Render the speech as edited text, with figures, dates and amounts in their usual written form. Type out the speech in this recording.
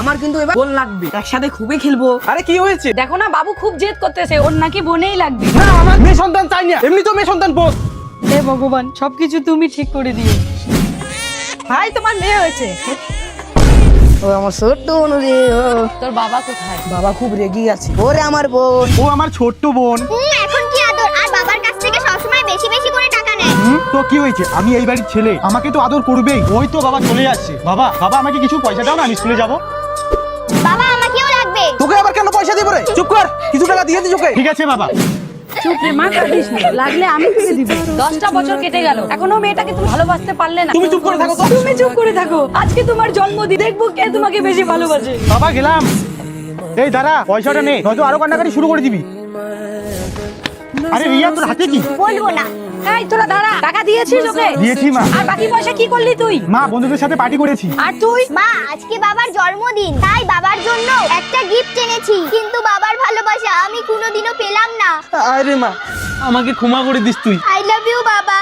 আমার কিন্তু এবার বোন লাগবে, একসাথে খুবই খেলবো। আরে কি হয়েছে? দেখো না বাবু খুব জেদ করতেছে, ওর নাকি বোনেই লাগবে। না আমার মেয়ে সন্তান চাই না, এমনি তো মেয়ে সন্তান বোন। হে ভগবান, সবকিছু তুমি ঠিক করে দিও। ভাই তোমার মেয়ে হয়েছে। ও আমার ছোট্ট বোন রে। তোর বাবা কোথায়? বাবা খুব রেগে আছে। ওরে আমার বোন। ও আমার ছোট্ট বোন। এখন কি আদর আর বাবার কাছ থেকে সবসময় বেশি বেশি করে টাকা নেয়। তো কি হয়েছে? আমি এই বাড়ির ছেলে, আমাকে তো আদর করবেই। ওই তো বাবা চলে যাচ্ছে। বাবা বাবা আমাকে কিছু পয়সা দাও না, আমি স্কুলে যাবো। বাবা আমাকেও লাগবে। তোকে আবার কেন পয়সা দিব রে? চুপ কর, কিছু টাকা দিয়ে দিস ওকে। ঠিক আছে বাবা। চুপ রে মা, কাঁদিস না, লাগলে আমি ফিরে দিব। 10টা বছর কেটে গেল, এখনো মেয়েটাকে তুমি ভালোবাসতে পারলে না। তুমি চুপ করে থাকো তো। তুমি চুপ করে থাকো, আজকে তোমার জন্মদিন, দেখবো কে তোমাকে বেশি ভালোবাসে। বাবা গেলাম। এই দাঁড়া, পয়সাটা নে, নয়তো আরো কান্নাকাটি শুরু করে দিবি। আরে রিয়া তোর হাতে কি? বলবো না। এই তোরা দাঁড়া, টাকা দিয়েছিস ওকে? দিয়েছি মা। আর বাকি পয়সা কি করলি তুই? মা বন্ধুদের সাথে পার্টি করেছি। আর তুই? মা আজকে বাবার জন্মদিন, তাই বাবার জন্য একটা গিফট এনেছি, কিন্তু বাবার ভালোবাসা আমি কোনোদিনও পেলাম না। আরে মা, আমাকে ক্ষমা করে দিস তুই। আই লাভ ইউ বাবা।